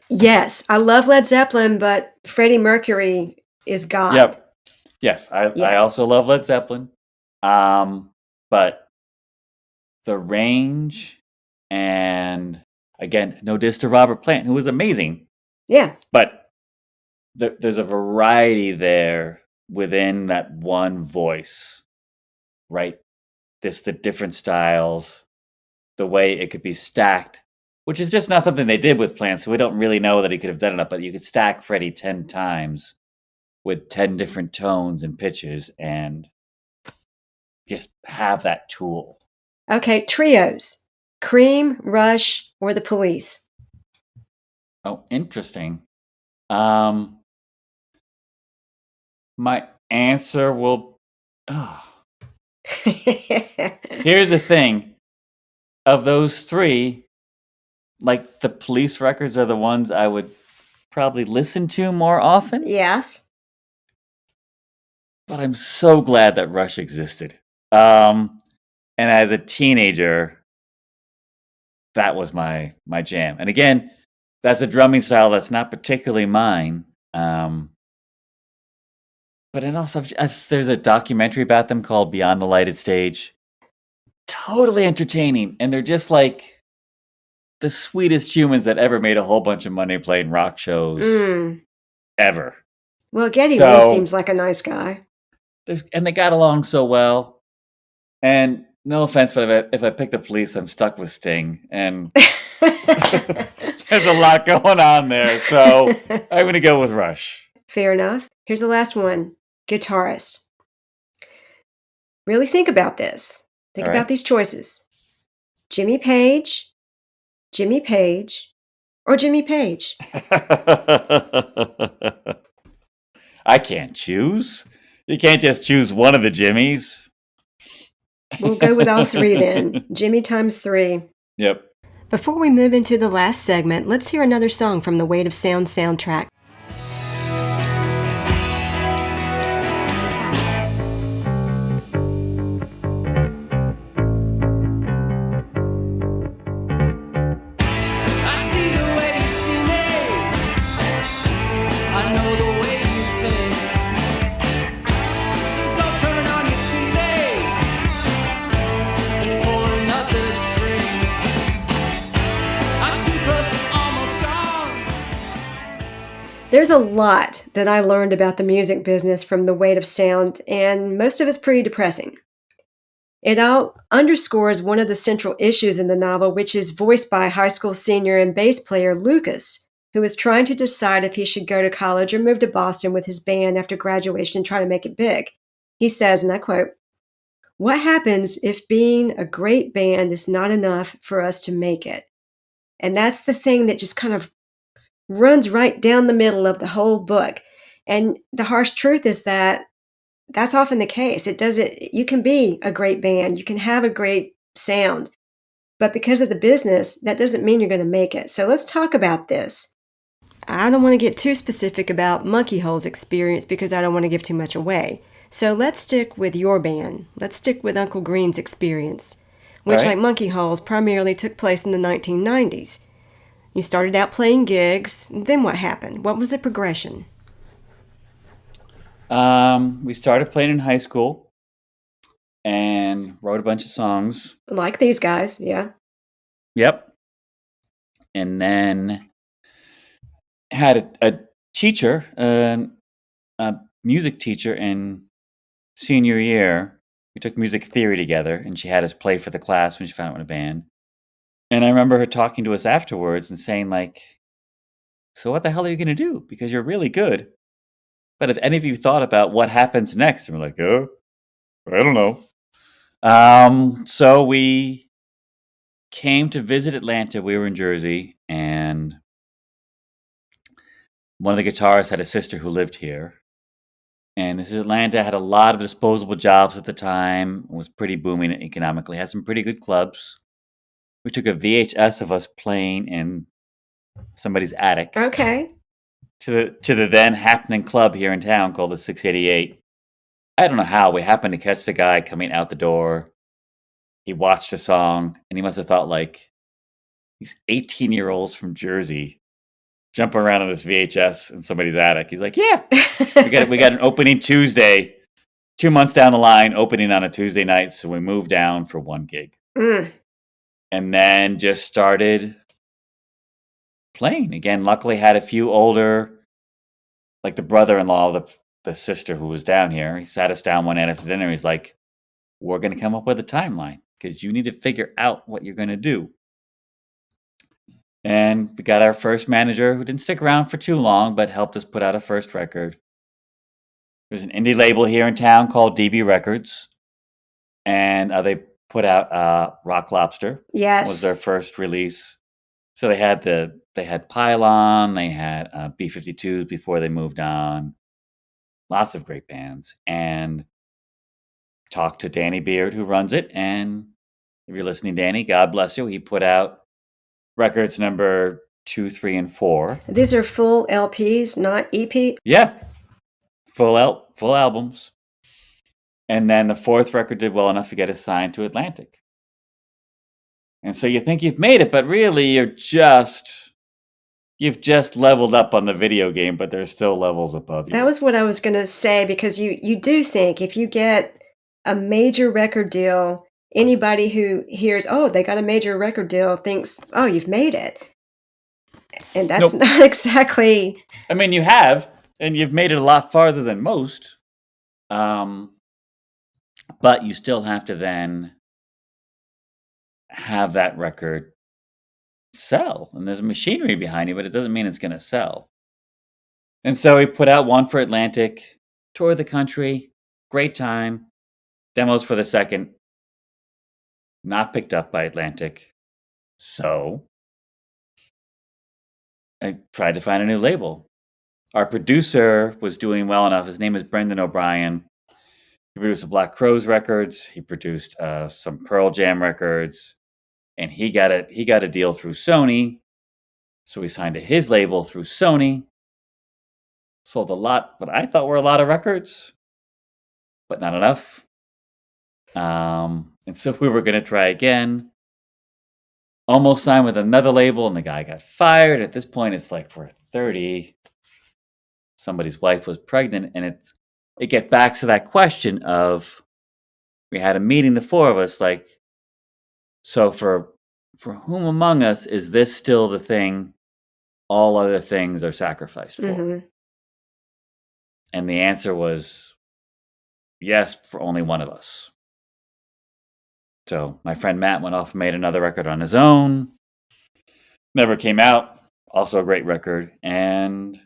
Yes, I love Led Zeppelin, but Freddie Mercury is God. Yep. Yes, I Yeah. also love Led Zeppelin. But the range, and again, no diss to Robert Plant, who was amazing, Yeah. but there's a variety there within that one voice, right? The different styles, the way it could be stacked, which is just not something they did with Plant, so we don't really know that he could have done it, but you could stack Freddie 10 times with 10 different tones and pitches and just have that tool. Okay, trios: Cream, Rush, or the Police. Oh, interesting. My answer will. Here's the thing. Of those three, like the Police records are the ones I would probably listen to more often. Yes. But I'm so glad that Rush existed. And as a teenager, that was my jam. And again, that's a drumming style that's not particularly mine. But then also, there's a documentary about them called Beyond the Lighted Stage. Totally entertaining. And they're just like the sweetest humans that ever made a whole bunch of money playing rock shows ever. Well, Geddy So- Lee seems like a nice guy. And they got along so well. And no offense, but if I pick the Police, I'm stuck with Sting. And there's a lot going on there. So I'm going to go with Rush. Fair enough. Here's the last one: guitarist. Really think about this. Think All about right. these choices: Jimmy Page, or Jimmy Page. I can't choose. You can't just choose one of the Jimmys. We'll go with all three then. Jimmy times 3. Yep. Before we move into the last segment, let's hear another song from the Weight of Sound soundtrack. I see the way you see me. I know the way you think. So go turn on your TV and pour another drink. I'm too close to almost gone. There's a lot that I learned about the music business from The Weight of Sound, and most of it's pretty depressing. It all underscores one of the central issues in the novel, which is voiced by high school senior and bass player Lucas, who is trying to decide if he should go to college or move to Boston with his band after graduation and try to make it big. He says, and I quote, "What happens if being a great band is not enough for us to make it?" And that's the thing that just kind of runs right down the middle of the whole book. And the harsh truth is that that's often the case. You can be a great band, you can have a great sound, but because of the business, that doesn't mean you're going to make it. So let's talk about this. I don't want to get too specific about Monkey Hole's experience because I don't want to give too much away. So let's stick with your band. Let's stick with Uncle Green's experience, which, All right. like Monkey Hole's, primarily took place in the 1990s. You started out playing gigs, then what happened? What was the progression? We started playing in high school and wrote a bunch of songs. Like these guys, yeah. Yep. And then had a teacher, a music teacher in senior year. We took music theory together, and she had us play for the class when she found out in a band. And I remember her talking to us afterwards and saying, like, "So what the hell are you going to do? Because you're really good. But if any of you thought about what happens next," and we're like, "Oh, I don't know." So we came to visit Atlanta. We were in Jersey, and one of the guitarists had a sister who lived here. And this is Atlanta, had a lot of disposable jobs at the time, was pretty booming economically, had some pretty good clubs. We took a VHS of us playing in somebody's attic Okay. to the then happening club here in town called the 688. I don't know how we happened to catch the guy coming out the door. He watched the song and he must have thought like these 18-year-olds from Jersey jumping around on this VHS in somebody's attic. He's like, yeah, we got an opening Tuesday, 2 months down the line, opening on a Tuesday night. So we moved down for one gig. And then just started playing again. Luckily had a few older, like the brother-in-law of the sister who was down here. He sat us down one night after dinner. He's like, we're going to come up with a timeline because you need to figure out what you're going to do. And we got our first manager who didn't stick around for too long, but helped us put out a first record. There's an indie label here in town called DB Records. And they put out Rock Lobster. Yes. Was their first release. So they had Pylon, they had B-52s before they moved on. Lots of great bands. And talked to Danny Beard, who runs it. And if you're listening, Danny, God bless you. He put out records number 2, 3, and 4. These are full LPs, not EP? Yeah. Full albums. And then the 4th record did well enough to get us signed to Atlantic. And so you think you've made it, but really you've just leveled up on the video game, but there's still levels above you. That was what I was going to say, because you do think if you get a major record deal, anybody who hears, oh, they got a major record deal, thinks, oh, you've made it. And that's not exactly... I mean, you have, and you've made it a lot farther than most. But you still have to then have that record sell. And there's machinery behind you, but it doesn't mean it's going to sell. And so we put out one for Atlantic, toured the country, great time. Demos for the second, not picked up by Atlantic. So I tried to find a new label. Our producer was doing well enough. His name is Brendan O'Brien. He produced the Black Crowes records. He produced some Pearl Jam records, and he got a deal through Sony. So we signed to his label through Sony. Sold a lot, what I thought were a lot of records, but not enough. And so we were going to try again. Almost signed with another label, and the guy got fired. At this point, it's like we're 30. Somebody's wife was pregnant, and it gets back to that question of, we had a meeting, the four of us, like, so for whom among us is this still the thing all other things are sacrificed for? Mm-hmm. And the answer was yes, for only one of us. So my friend Matt went off and made another record on his own. Never came out. Also a great record. And,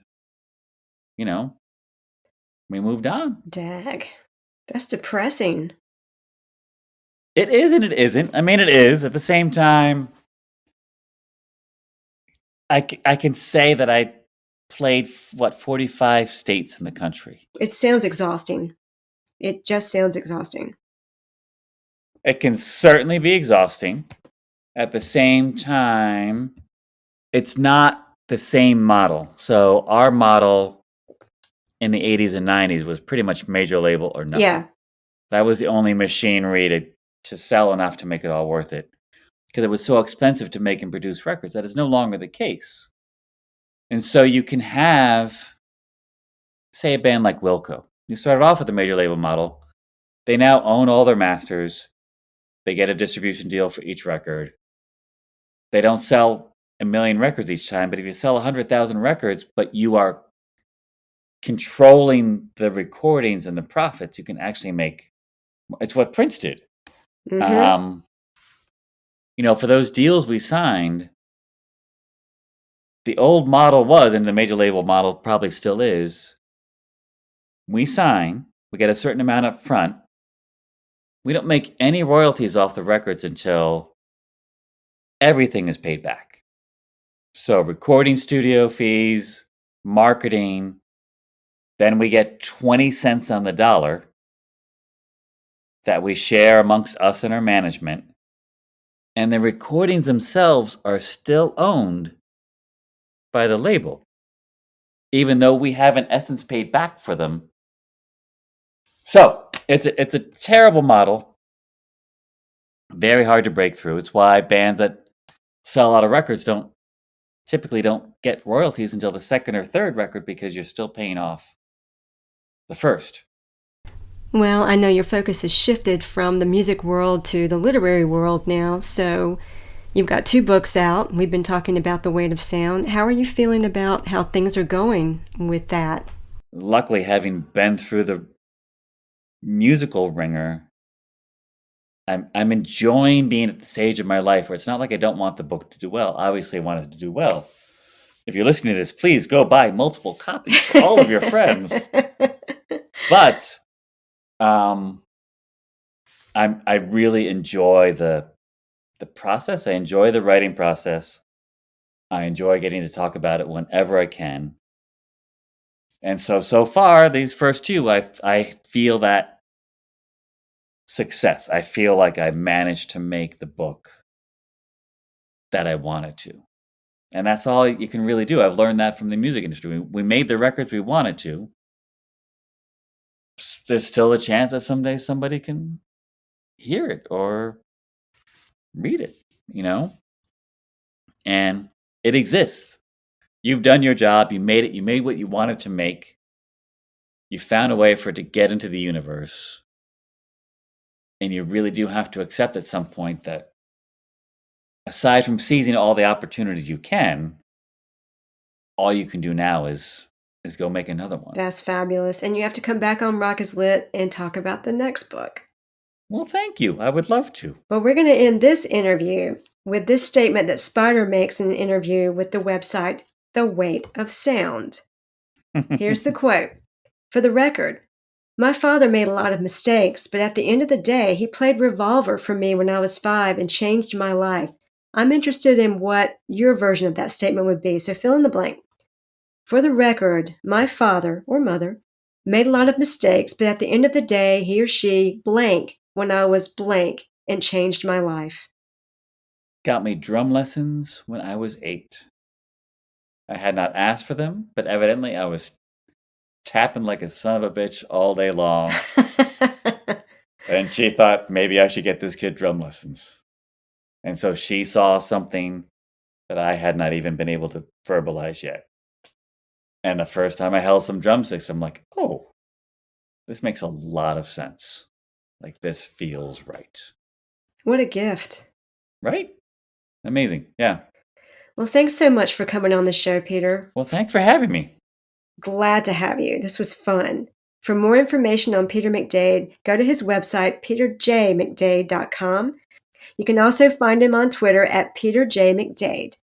we moved on. Dag. That's depressing. It is and it isn't. I mean, it is. At the same time, I can say that I played, 45 states in the country. It sounds exhausting. It just sounds exhausting. It can certainly be exhausting. At the same time, it's not the same model. So our model in the 80s and 90s was pretty much major label or nothing. Yeah. That was the only machinery to sell enough to make it all worth it. Because it was so expensive to make and produce records. That is no longer the case. And so you can have, say, a band like Wilco. You started off with a major label model. They now own all their masters. They get a distribution deal for each record. They don't sell 1 million records each time, but if you sell 100,000 records, but you are controlling the recordings and the profits, you can actually make. It's what Prince did. Mm-hmm. For those deals we signed, the old model was, and the major label model probably still is, we sign, we get a certain amount up front. We don't make any royalties off the records until everything is paid back. So recording studio fees, marketing, then we get 20 cents on the dollar that we share amongst us and our management. And the recordings themselves are still owned by the label, even though we haven't essence paid back for them. So it's a terrible model, very hard to break through. It's why bands that sell a lot of records typically don't get royalties until the second or third record, because you're still paying off the first. Well, I know your focus has shifted from the music world to the literary world now, so you've got 2 books out. We've been talking about The Weight of Sound. How are you feeling about how things are going with that? Luckily, having been through the musical ringer, I'm enjoying being at the stage of my life where it's not like I don't want the book to do well. Obviously, I want it to do well. If you're listening to this, please go buy multiple copies for all of your friends. But I really enjoy the process. I enjoy the writing process. I enjoy getting to talk about it whenever I can. And so far, these first 2, I feel that success. I feel like I managed to make the book that I wanted to. And that's all you can really do. I've learned that from the music industry. We made the records we wanted to. There's still a chance that someday somebody can hear it or read it, And it exists. You've done your job. You made it. You made what you wanted to make. You found a way for it to get into the universe. And you really do have to accept at some point that aside from seizing all the opportunities you can, all you can do now is go make another one. That's fabulous. And you have to come back on Rock is Lit and talk about the next book. Well, thank you. I would love to. But we're going to end this interview with this statement that Spider makes in an interview with the website The Weight of Sound. Here's the quote. For the record, my father made a lot of mistakes, but at the end of the day, he played Revolver for me when I was 5 and changed my life. I'm interested in what your version of that statement would be, so fill in the blank. For the record, my father or mother made a lot of mistakes, but at the end of the day, he or she blank when I was blank and changed my life. Got me drum lessons when I was 8. I had not asked for them, but evidently I was tapping like a son of a bitch all day long. And she thought maybe I should get this kid drum lessons. And so she saw something that I had not even been able to verbalize yet. And the first time I held some drumsticks, I'm like, oh, this makes a lot of sense. Like, this feels right. What a gift. Right? Amazing. Yeah. Well, thanks so much for coming on the show, Peter. Well, thanks for having me. Glad to have you. This was fun. For more information on Peter McDade, go to his website, peterjmcdade.com. You can also find him on Twitter at peterjmcdade.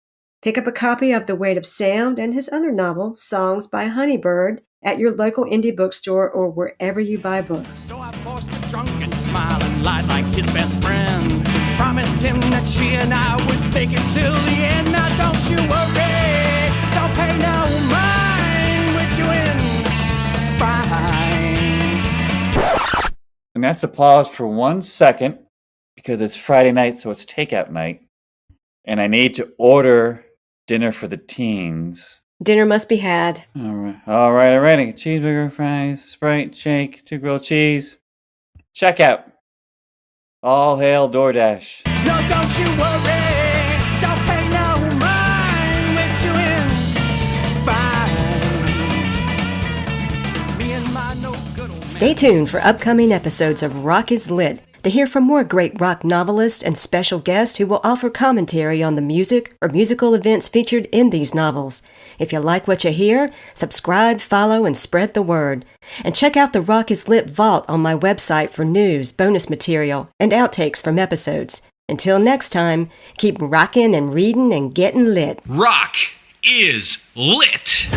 Pick up a copy of The Weight of Sound and his other novel, Songs by Honeybird, at your local indie bookstore or wherever you buy books. So I forced a drunken smile and lied like his best friend. Promised him that she and I would make it till the end. Now don't you worry, don't pay no mind. We're doing fine. And that's to pause for 1 second because it's Friday night, so it's takeout night. And I need to order dinner for the teens. Dinner must be had. All right. Cheeseburger, fries, Sprite, shake, 2 grilled cheese. Checkout. All hail DoorDash. No, don't you worry, don't pay no mind. We're doing fine. Me and my no good old Stay tuned for upcoming episodes of Rock is Lit to hear from more great rock novelists and special guests who will offer commentary on the music or musical events featured in these novels. If you like what you hear, subscribe, follow, and spread the word. And check out the Rock is Lit Vault on my website for news, bonus material, and outtakes from episodes. Until next time, keep rocking and reading and getting lit. Rock is lit.